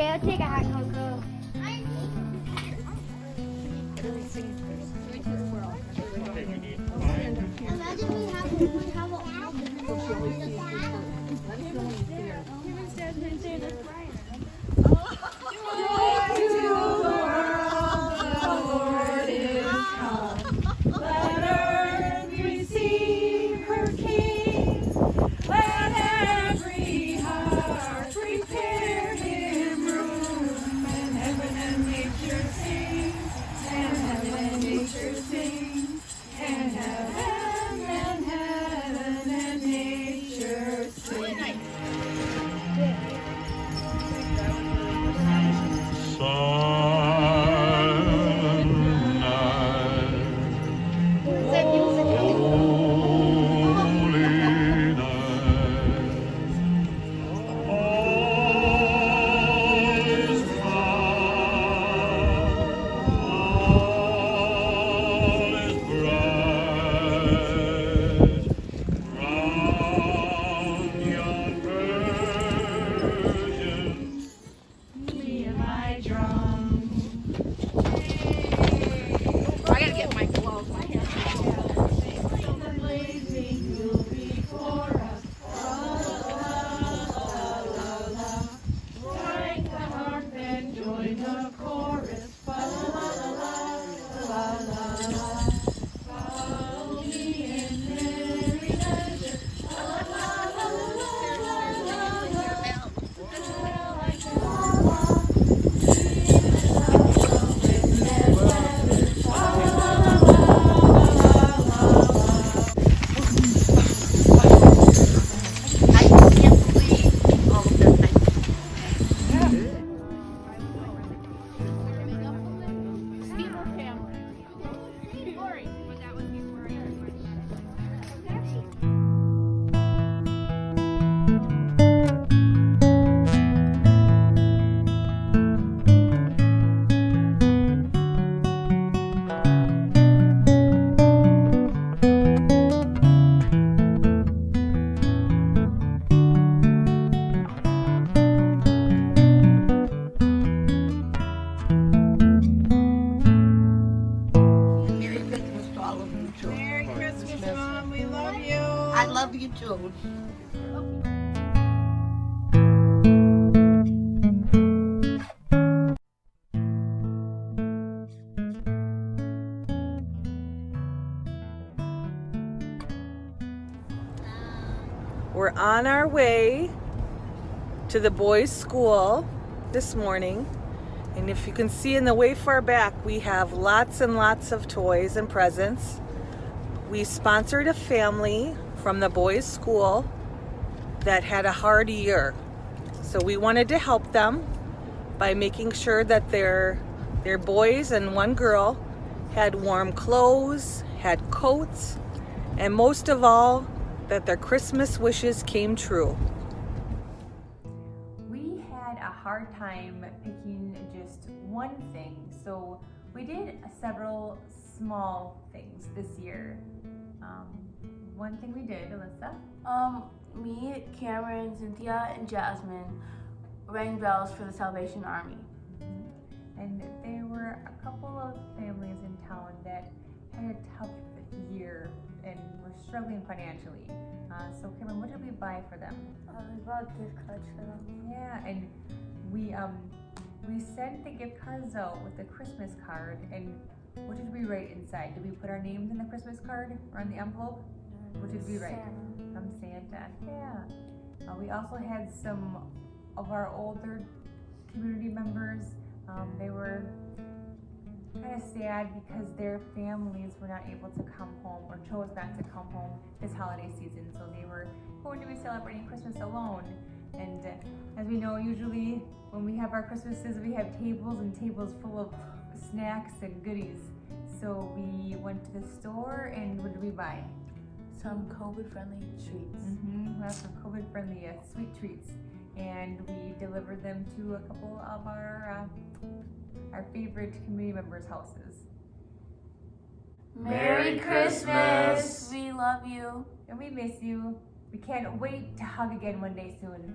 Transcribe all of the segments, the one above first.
Okay, I'll take a hot cocoa. Imagine we have I love you too. We're on our way to the boys' school this morning. And if you can see in the way far back, we have lots and lots of toys and presents. We sponsored a family from the boys' school that had a hard year. So we wanted to help them by making sure that their boys and one girl had warm clothes, had coats, and most of all, that their Christmas wishes came true. We had a hard time picking just one thing, so we did several small things this year. One thing we did, Alyssa? Me, Cameron, Cynthia, and Jasmine rang bells for the Salvation Army. And there were a couple of families in town that had a tough year and were struggling financially. So Cameron, what did we buy for them? We bought gift cards for them. Yeah, and we sent the gift cards out with the Christmas card, and what did we write inside? Did we put our names in the Christmas card or on the envelope? What did we write? From Santa. Yeah. We also had some of our older community members. They were kind of sad because their families were not able to come home or chose not to come home this holiday season. So they were going to be celebrating Christmas alone. And as we know, usually when we have our Christmases, we have tables and tables full of snacks and goodies. So we went to the store, and what did we buy? Some COVID-friendly treats. We have some COVID-friendly sweet treats, and we delivered them to a couple of our favorite community members' houses. Merry Christmas! We love you. And we miss you. We can't wait to hug again one day soon.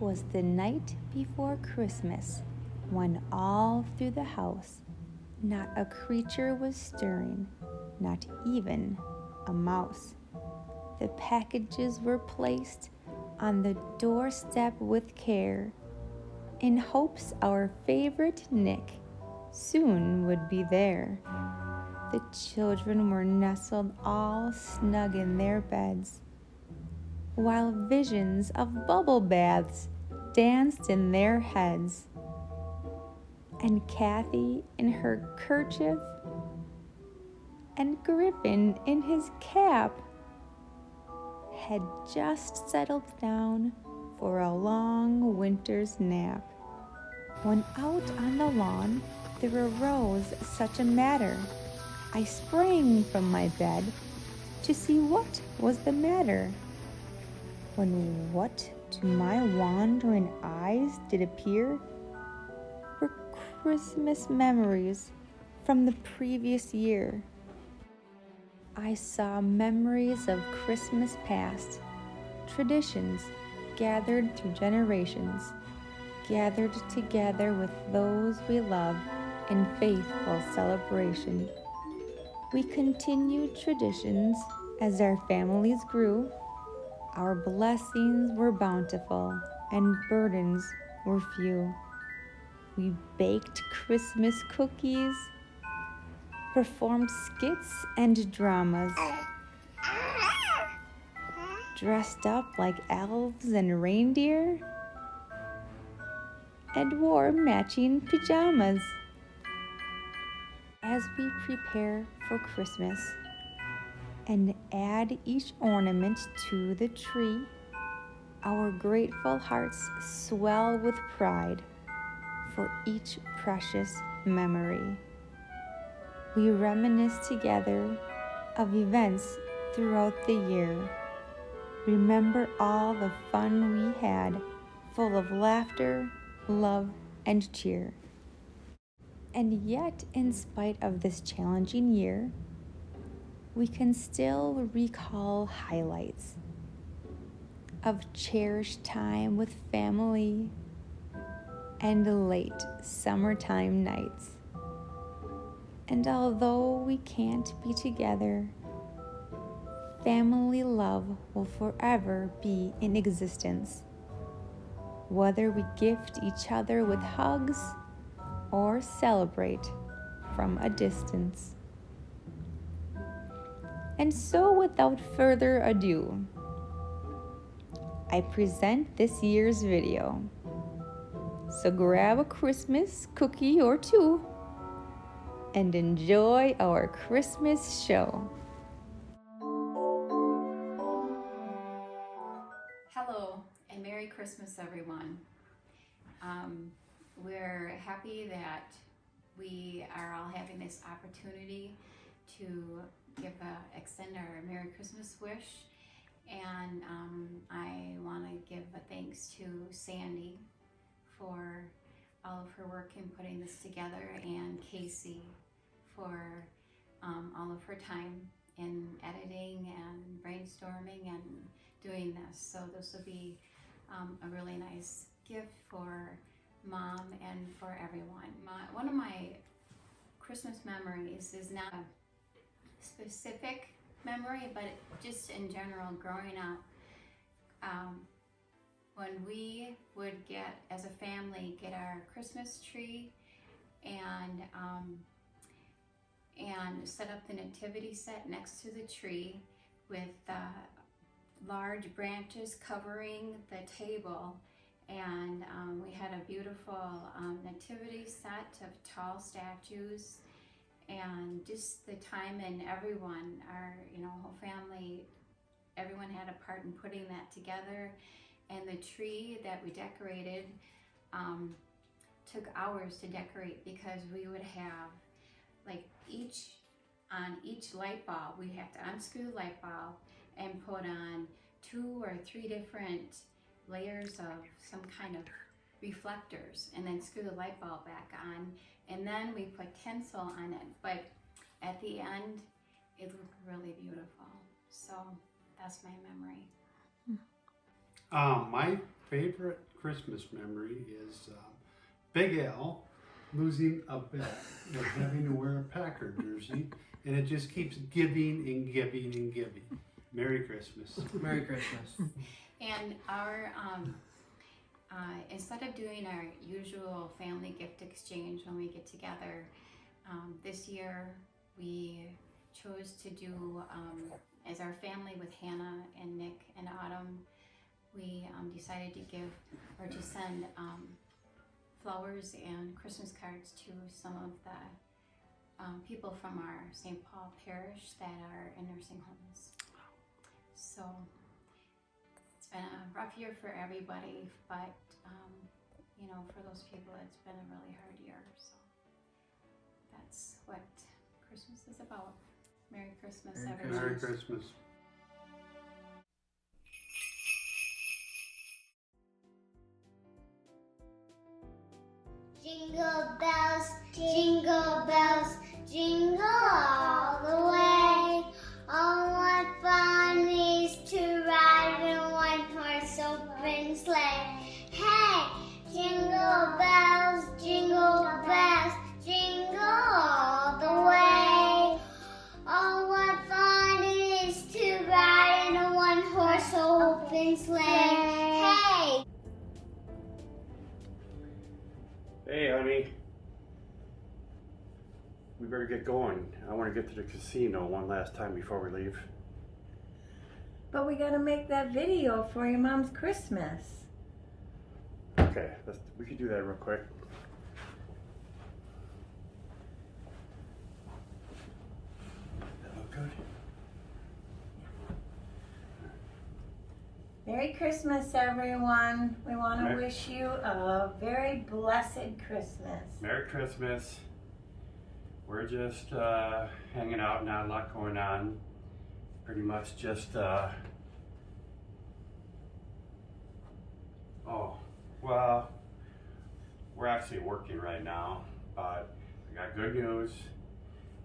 'Twas the night before Christmas, when all through the house not a creature was stirring, not even a mouse. The packages were placed on the doorstep with care, in hopes our favorite Nick soon would be there. The children were nestled all snug in their beds, while visions of bubble baths danced in their heads. And Kathy in her kerchief, and Griffin in his cap, had just settled down for a long winter's nap, when out on the lawn there arose such a matter. I sprang from my bed to see what was the matter, when what to my wandering eyes did appear were Christmas memories from the previous year. I saw memories of Christmas past, traditions gathered through generations, gathered together with those we love in faithful celebration. We continued traditions as our families grew. Our blessings were bountiful and burdens were few. We baked Christmas cookies, performed skits and dramas, dressed up like elves and reindeer, and wore matching pajamas. As we prepare for Christmas and add each ornament to the tree, our grateful hearts swell with pride for each precious memory. We reminisce together of events throughout the year. Remember all the fun we had, full of laughter, love, and cheer. And yet, in spite of this challenging year, we can still recall highlights of cherished time with family and late summertime nights. And although we can't be together, family love will forever be in existence, whether we gift each other with hugs or celebrate from a distance. And so, without further ado, I present this year's video. So grab a Christmas cookie or two and enjoy our Christmas show. Hello and Merry Christmas, everyone. We're happy that we are all having this opportunity to extend our Merry Christmas wish. And I want to give a thanks to Sandy for all of her work in putting this together, and Casey for all of her time in editing and brainstorming and doing this. So this will be a really nice gift for Mom and for everyone. One of my Christmas memories is not a specific memory, but just in general, growing up, when we would as a family, get our Christmas tree and set up the nativity set next to the tree with large branches covering the table. And we had a beautiful nativity set of tall statues, and just the time, and everyone, our whole family, everyone had a part in putting that together. And the tree that we decorated took hours to decorate, because we would have on each light bulb, we have to unscrew the light bulb and put on 2 or 3 different layers of some kind of reflectors, and then screw the light bulb back on, and then we put tinsel on it. But at the end, it looked really beautiful. So that's my memory. My favorite Christmas memory is Big Al losing a bet and having to wear a Packer jersey, and it just keeps giving and giving and giving. Merry Christmas. Merry Christmas. And our, instead of doing our usual family gift exchange when we get together, this year we chose to do, as our family with Hannah and Nick and Autumn, we decided to give or to send flowers and Christmas cards to some of the people from our St. Paul parish that are in nursing homes. So it's been a rough year for everybody, but you know, for those people it's been a really hard year. So that's what Christmas is about. Merry Christmas, everyone. Merry Christmas. Jingle bells, jingle all the way. Oh, what fun it is to ride in a one-horse open sleigh. Hey, jingle bells, jingle all the way. Oh, what fun it is to ride in a one-horse open sleigh. Hey! Hey, honey. We better get going. I want to get to the casino one last time before we leave. But we gotta make that video for your mom's Christmas. Okay, we can do that real quick. That look good? Merry Christmas, everyone. We want to Merry- wish you a very blessed Christmas. Merry Christmas. We're just hanging out, not a lot going on. Pretty much just, well, we're actually working right now, but I got good news.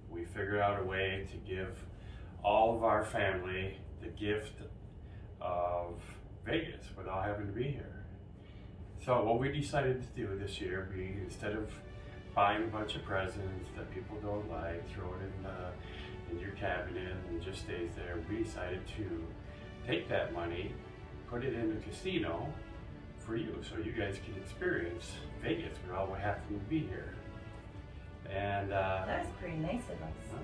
We figured out a way to give all of our family the gift of Vegas without having to be here. So what we decided to do this year, instead of buying a bunch of presents that people don't like, throw it in your cabinet and it just stays there, we decided to take that money, put it in a casino for you, so you guys can experience Vegas without having to be here. And That was pretty nice of us.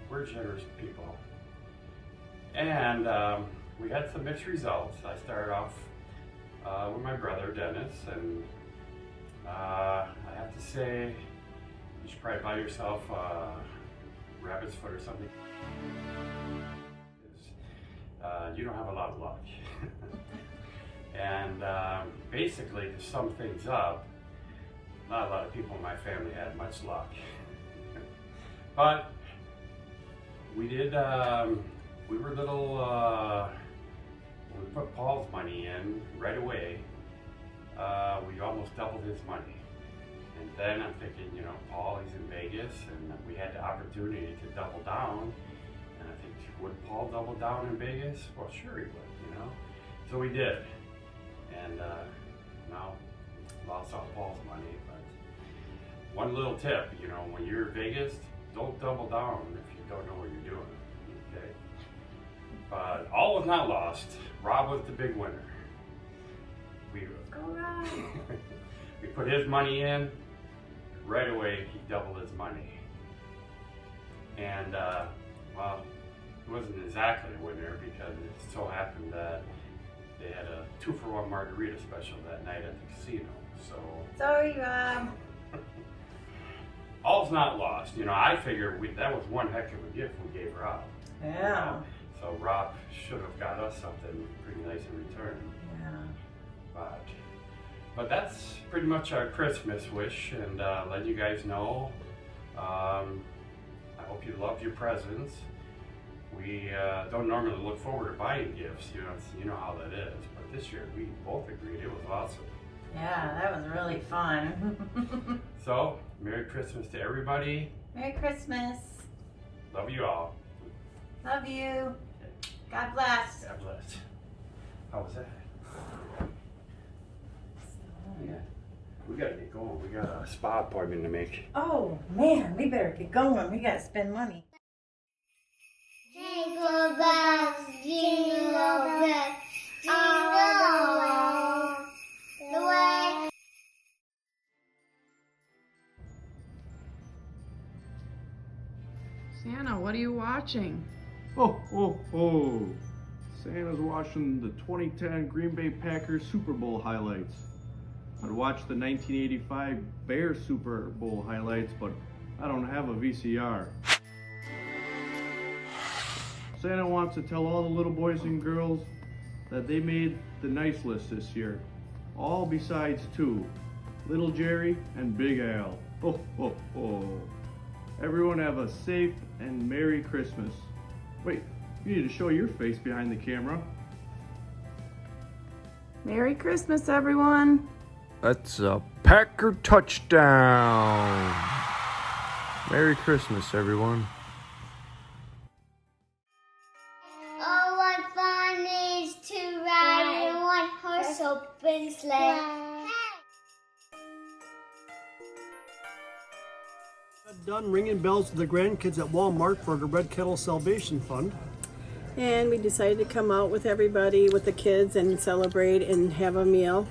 we're generous people. And we had some mixed results. I started off with my brother Dennis, and I have to say, you should probably buy yourself rabbit's foot or something. You don't have a lot of luck. And basically, to sum things up, not a lot of people in my family had much luck. But we did, we were little, when we put Paul's money in right away, we almost doubled his money. And then I'm thinking, you know, Paul, he's in Vegas, and we had the opportunity to double down. And I think, would Paul double down in Vegas? Well, sure he would, you know. So we did. And now, lost all Paul's money. But one little tip, you know, when you're in Vegas, don't double down if you don't know what you're doing, okay? But all was not lost. Rob was the big winner. We put his money in, right away he doubled his money. And well, it wasn't exactly a winner because it so happened that they had a 2-for-1 margarita special that night at the casino. So Sorry, Rob. all's not lost. You know, I figured that was one heck of a gift we gave Rob. Yeah. You know? So Rob should have got us something pretty nice in return. Yeah. But that's pretty much our Christmas wish, and let you guys know. I hope you love your presents. We don't normally look forward to buying gifts, you know how that is. But this year we both agreed it was awesome. Yeah, that was really fun. So, Merry Christmas to everybody. Merry Christmas. Love you all. Love you. God bless. God bless. How was that? Yeah. We gotta get going. We got a spa appointment to make. Oh man, we better get going. We gotta spend money. Jingle bells, jingle bells, jingle the way. Santa, what are you watching? Oh, oh, oh. Santa's watching the 2010 Green Bay Packers Super Bowl highlights. I'd watch the 1985 Bears Super Bowl highlights, but I don't have a VCR. Santa wants to tell all the little boys and girls that they made the nice list this year. All besides two, Little Jerry and Big Al. Oh, oh, oh. Everyone have a safe and Merry Christmas. Wait, you need to show your face behind the camera. Merry Christmas, everyone. That's a Packer touchdown. Merry Christmas, everyone. Oh, what fun it is to ride in one horse open sleigh. Done ringing bells with the grandkids at Walmart for the Red Kettle Salvation Fund. And we decided to come out with everybody, with the kids, and celebrate and have a meal.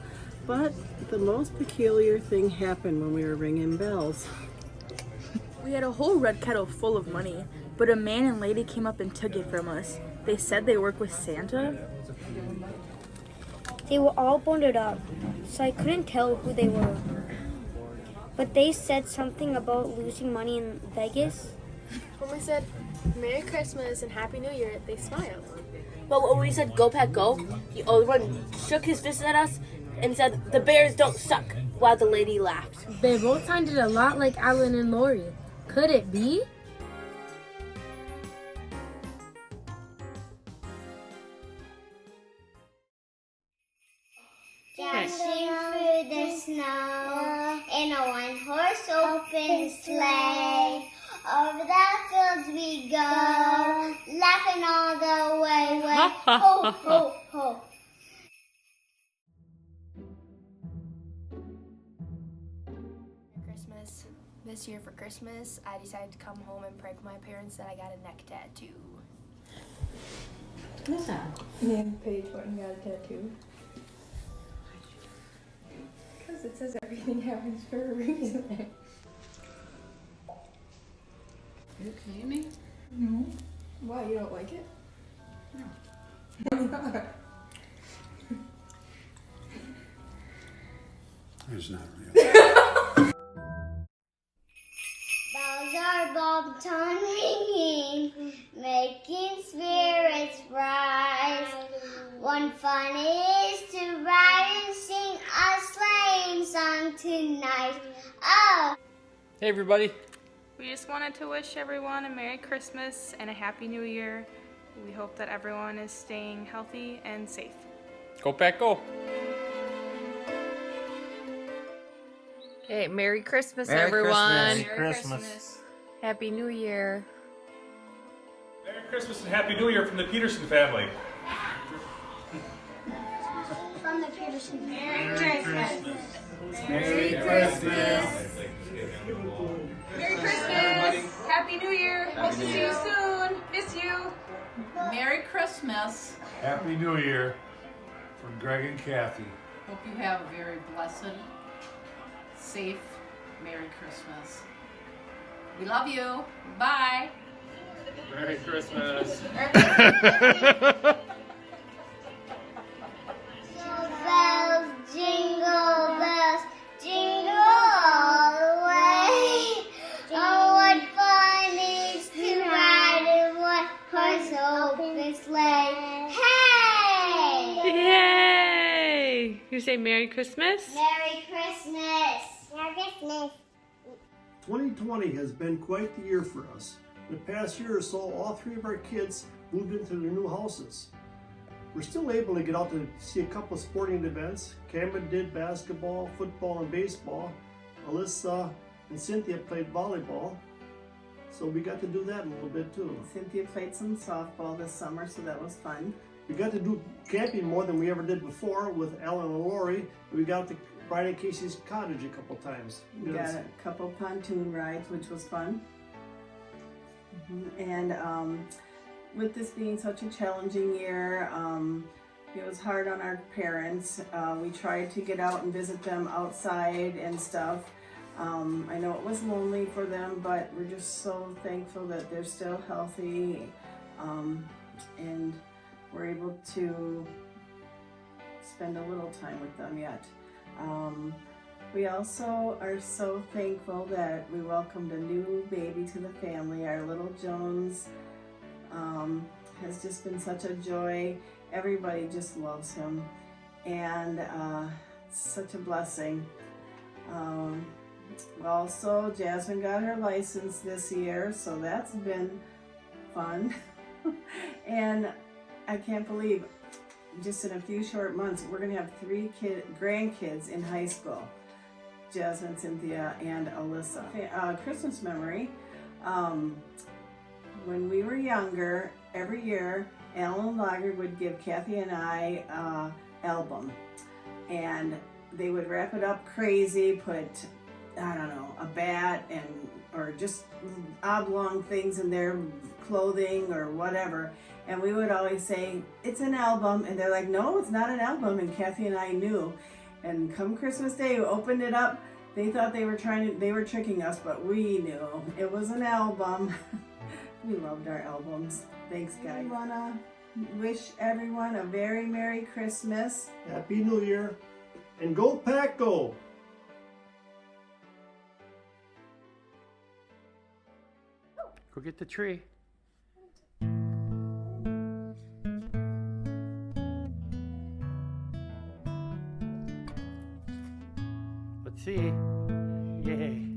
But the most peculiar thing happened when we were ringing bells. We had a whole red kettle full of money, but a man and lady came up and took it from us. They said they work with Santa. They were all bundled up, so I couldn't tell who they were. But they said something about losing money in Vegas. When we said Merry Christmas and Happy New Year, they smiled. But when we said Go Pack Go, the older one shook his fist at us and said the Bears don't suck, while the lady laughed. They both sounded a lot like Alan and Lori. Could it be? Dashing through the snow in a one-horse open sleigh. Over the fields we go, laughing all the way. Ho, ho, ho. Christmas. This year for Christmas, I decided to come home and prank my parents that I got a neck tattoo. What's that? Yeah, Paige went and got a tattoo. Because it says everything happens for a reason. You kidding me? No. Why, you don't like it? No. Why not? It's not real. Bells are bobbed on ringing, making spirits rise. One fun is to ride and sing a sleighing song tonight. Oh! Hey everybody. We just wanted to wish everyone a Merry Christmas and a Happy New Year. We hope that everyone is staying healthy and safe. Go Pack Go. Okay, Merry Christmas, Merry everyone. Christmas. Merry Christmas. Happy New Year. Merry Christmas and Happy New Year from the Peterson family. From the Peterson family. Merry Christmas. Merry Christmas. Merry Christmas! Happy New Year! Hope to see you soon. Miss you. Merry Christmas. Happy New Year from Greg and Kathy. Hope you have a very blessed, safe Merry Christmas. We love you. Bye. Merry Christmas. Jingle bells, jingle all the way. Oh, what fun it is to ride in one horse open sleigh. Hey! Yay! You say Merry Christmas? Merry Christmas! Merry Christmas! 2020 has been quite the year for us. In the past year or so, all three of our kids moved into their new houses. We're still able to get out to see a couple of sporting events. Cameron did basketball, football, and baseball. Alyssa and Cynthia played volleyball. So we got to do that a little bit too. Cynthia played some softball this summer, so that was fun. We got to do camping more than we ever did before with Alan and Lori. We got to Brian and Casey's cottage a couple times. We got a couple pontoon rides, which was fun. And with this being such a challenging year, it was hard on our parents. We tried to get out and visit them outside and stuff. I know it was lonely for them, but we're just so thankful that they're still healthy, and we're able to spend a little time with them yet. We also are so thankful that we welcomed a new baby to the family. Our little Jones has just been such a joy. Everybody just loves him, and such a blessing. Also, Jasmine got her license this year, so that's been fun. And I can't believe, just in a few short months, we're gonna have 3 grandkids in high school. Jasmine, Cynthia, and Alyssa. Christmas memory. When we were younger, every year, Alan Lager would give Kathy and I an album. And they would wrap it up crazy, put, I don't know, a bat or just oblong things in their clothing or whatever. And we would always say, it's an album. And they're like, no, it's not an album. And Kathy and I knew. And come Christmas Day, we opened it up. They thought they were tricking us, but we knew it was an album. We loved our albums. Thanks, guys. I wanna wish everyone a very Merry Christmas. Happy New Year, and go Pack Go! Go get the tree. Let's see. Yay.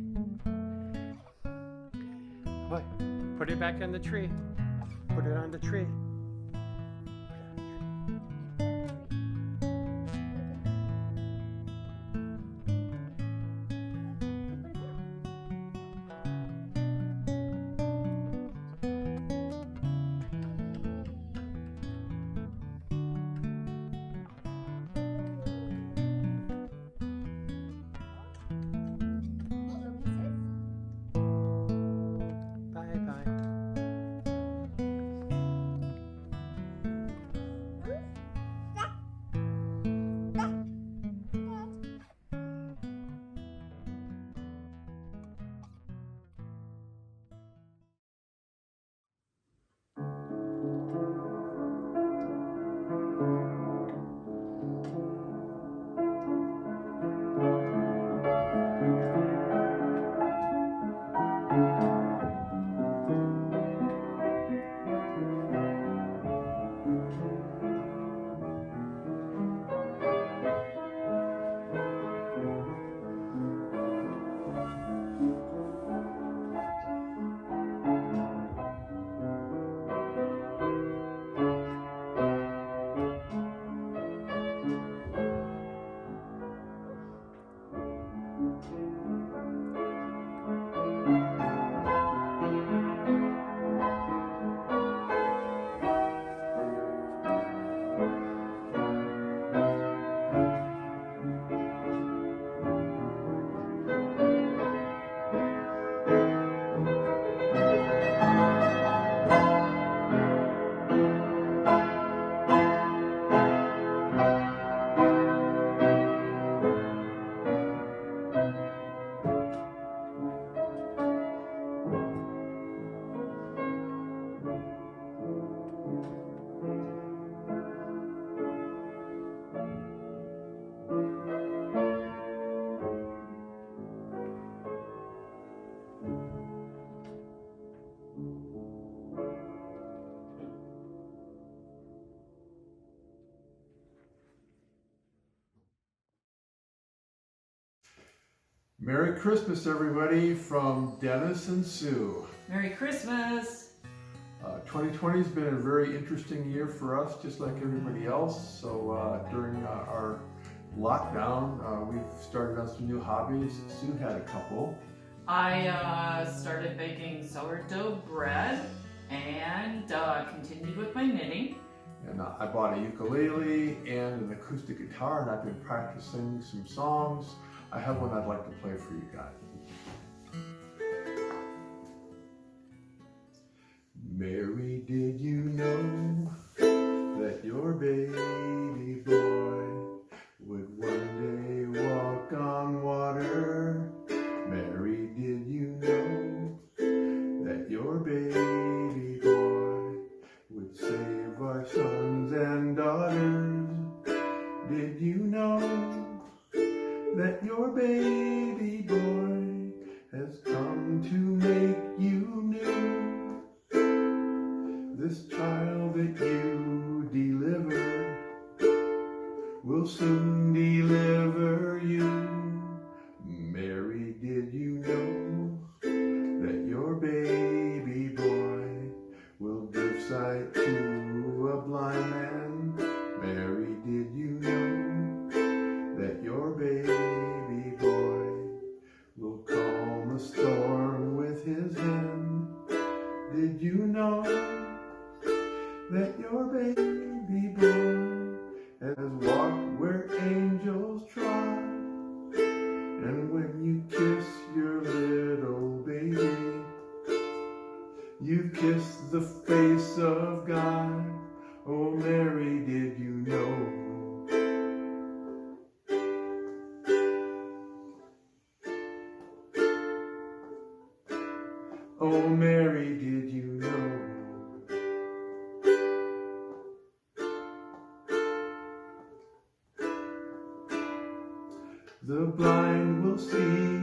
Boy, put it back on the tree. Put it on the tree. Merry Christmas, everybody, from Dennis and Sue. Merry Christmas! 2020 has been a very interesting year for us, just like everybody else. So during our lockdown, we've started on some new hobbies. Sue had a couple. I started baking sourdough bread and continued with my knitting. And I bought a ukulele and an acoustic guitar, and I've been practicing some songs. I have one I'd like to play for you guys. Mary, did you know that your baby boy would one day walk on water? Mary, did you know that your baby boy would save our sons and daughters? Did you know that your baby boy has come to make you new? This child that you delivered will soon deliver you. Mary, did you know that your baby boy will give sight to a blind man? Mary, did you know that your baby boy will calm a storm with his hand? Did you know that your baby boy has walked where angels trod? And when you kiss your little baby, you kiss the face of God. Oh, Mary, did you know? Oh, Mary, did you know? The blind will see,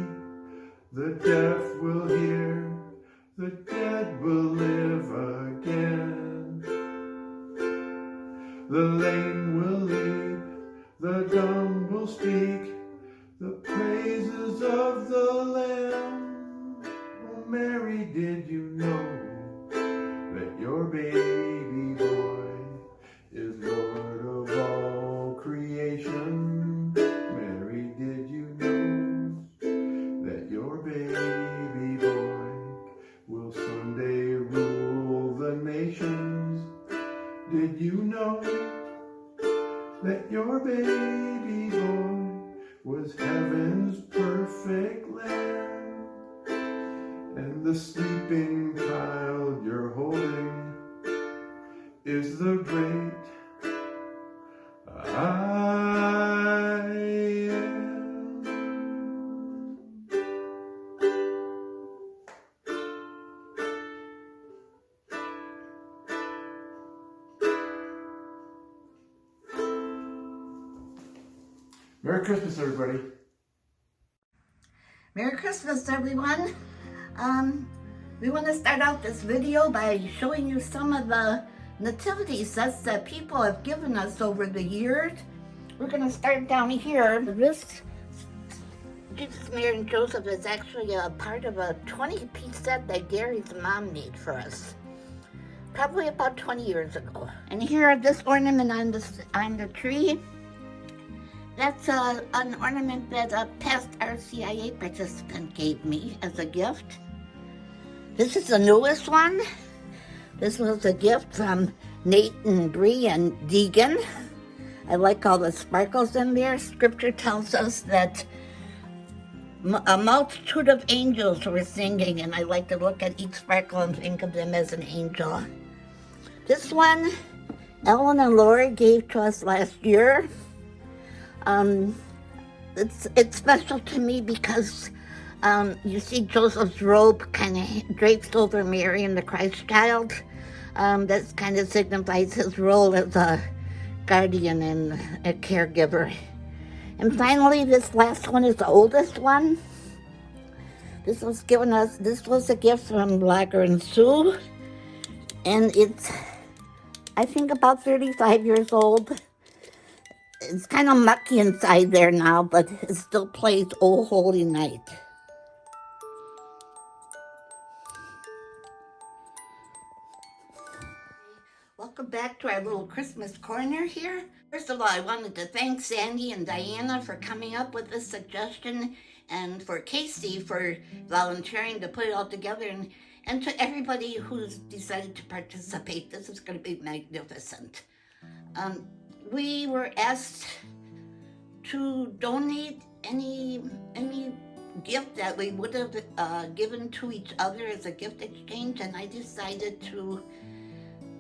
the deaf will hear, the dead will live again. The lame will leap, the dumb will speak, the praises of the Lamb. Oh, Mary, did you know that your baby boy is Lord of all creation? Mary, did you know that your baby boy will someday rule the nations? Did you know that your baby boy was heaven's perfect lamb? And the sleeping child you're holding is the great I am. Merry Christmas, everybody. Merry Christmas, everyone. We want to start out this video by showing you some of the nativity sets that people have given us over the years. We're going to start down here. This Jesus, Mary, and Joseph is actually a part of a 20-piece set that Gary's mom made for us, probably about 20 years ago. And here, this ornament on the tree, that's an ornament that a past RCIA participant gave me as a gift. This is the newest one. This was a gift from Nate and Bree and Deegan. I like all the sparkles in there. Scripture tells us that a multitude of angels were singing, and I like to look at each sparkle and think of them as an angel. This one, Ellen and Lori gave to us last year. It's special to me because you see Joseph's robe kind of drapes over Mary and the Christ child. That kind of signifies his role as a guardian and a caregiver. And finally, this last one is the oldest one. This was a gift from Lager and Sue. And it's, I think, about 35 years old. It's kind of mucky inside there now, but it still plays Oh Holy Night. Welcome back to our little Christmas corner here. First of all, I wanted to thank Sandy and Diana for coming up with this suggestion, and for Casey for volunteering to put it all together, and to everybody who's decided to participate. This is going to be magnificent. We were asked to donate any gift that we would have given to each other as a gift exchange, and I decided to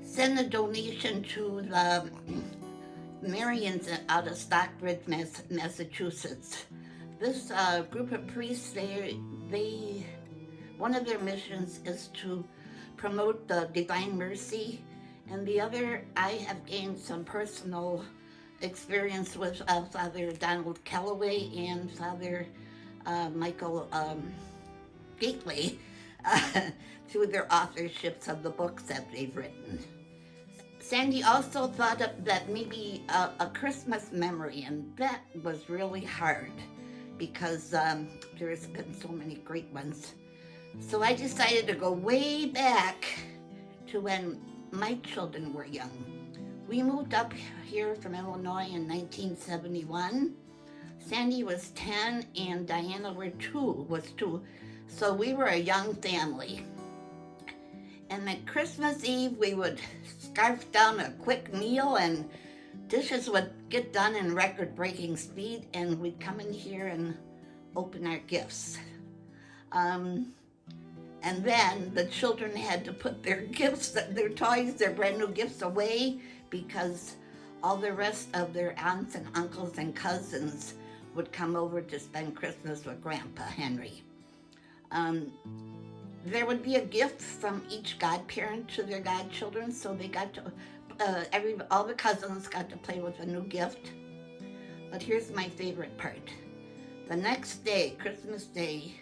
send a donation to the Marians out of Stockbridge, Massachusetts. This group of priests, one of their missions is to promote the Divine Mercy, and the other, I have gained some personal experience with Father Donald Calloway and Father Michael Gately through their authorships of the books that they've written. Sandy also thought that maybe a Christmas memory, and that was really hard because there's been so many great ones. So I decided to go way back to when my children were young. We moved up here from Illinois in 1971. Sandy was 10 and Diana was 2. So we were a young family. And at Christmas Eve, we would scarf down a quick meal and dishes would get done in record-breaking speed, and we'd come in here and open our gifts. And then the children had to put their gifts, their toys, their brand new gifts away because all the rest of their aunts and uncles and cousins would come over to spend Christmas with Grandpa Henry. There would be a gift from each godparent to their godchildren, so they got to, all the cousins got to play with a new gift. But here's my favorite part. The next day, Christmas Day,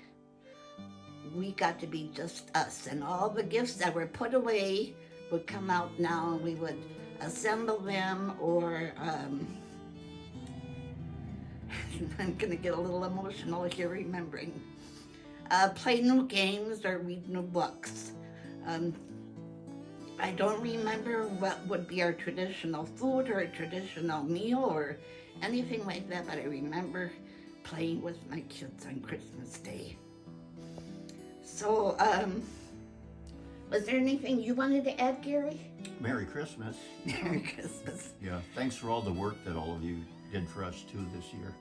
we got to be just us, and all the gifts that were put away would come out now, and we would assemble them, or I'm gonna get a little emotional here remembering. Play new games or read new books. I don't remember what would be our traditional food or a traditional meal or anything like that, but I remember playing with my kids on Christmas Day. So, was there anything you wanted to add, Gary? Merry Christmas. Merry Christmas. Yeah, thanks for all the work that all of you did for us too this year,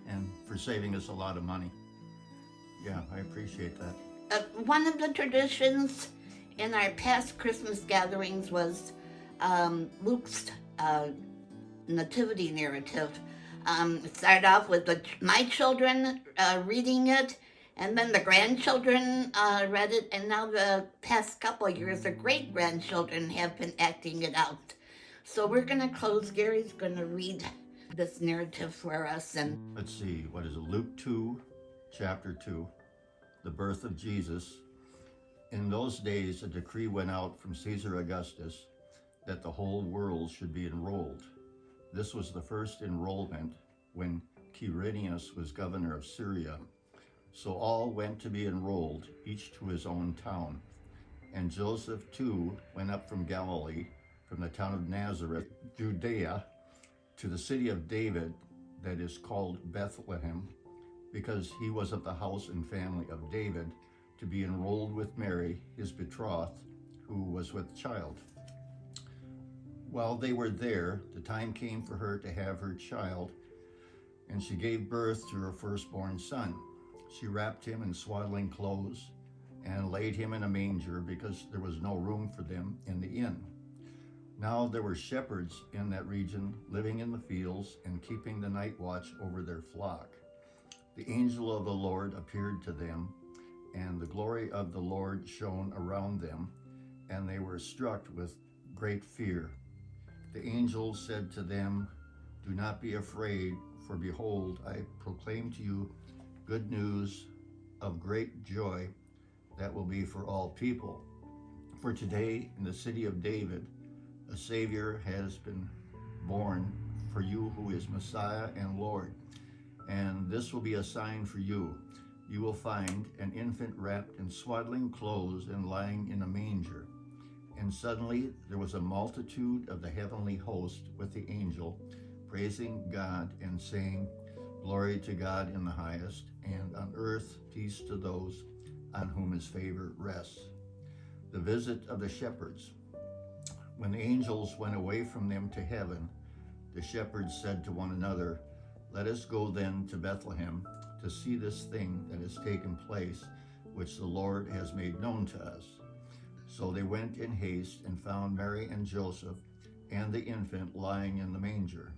and for saving us a lot of money. Yeah, I appreciate that. One of the traditions in our past Christmas gatherings was Luke's nativity narrative. It started off with my children reading it, and then the grandchildren read it, and now the past couple of years, the great-grandchildren have been acting it out. So we're going to close. Gary's going to read this narrative for us. And let's see, what is it? Luke 2, chapter 2, the birth of Jesus. In those days, a decree went out from Caesar Augustus that the whole world should be enrolled. This was the first enrollment when Quirinius was governor of Syria. So all went to be enrolled, each to his own town. And Joseph too went up from Galilee, from the town of Nazareth, Judea, to the city of David, that is called Bethlehem, because he was of the house and family of David, to be enrolled with Mary, his betrothed, who was with child. While they were there, the time came for her to have her child, and she gave birth to her firstborn son. She wrapped him in swaddling clothes and laid him in a manger because there was no room for them in the inn. Now there were shepherds in that region living in the fields and keeping the night watch over their flock. The angel of the Lord appeared to them, and the glory of the Lord shone around them, and they were struck with great fear. The angel said to them, "Do not be afraid, for behold, I proclaim to you good news of great joy that will be for all people. For today in the city of David, a Savior has been born for you, who is Messiah and Lord. And this will be a sign for you. You will find an infant wrapped in swaddling clothes and lying in a manger." And suddenly there was a multitude of the heavenly host with the angel, praising God and saying, "Glory to God in the highest, and on earth peace to those on whom his favor rests." The visit of the shepherds. When the angels went away from them to heaven, the shepherds said to one another, "Let us go then to Bethlehem to see this thing that has taken place, which the Lord has made known to us." So they went in haste and found Mary and Joseph and the infant lying in the manger.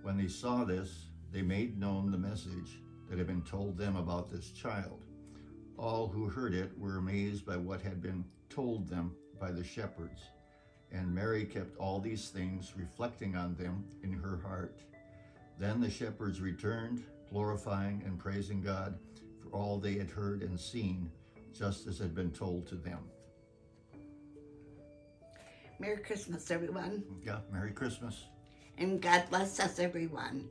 When they saw this, they made known the message that had been told them about this child. All who heard it were amazed by what had been told them by the shepherds. And Mary kept all these things, reflecting on them in her heart. Then the shepherds returned, glorifying and praising God for all they had heard and seen, just as had been told to them. Merry Christmas, everyone. Yeah, Merry Christmas. And God bless us, everyone.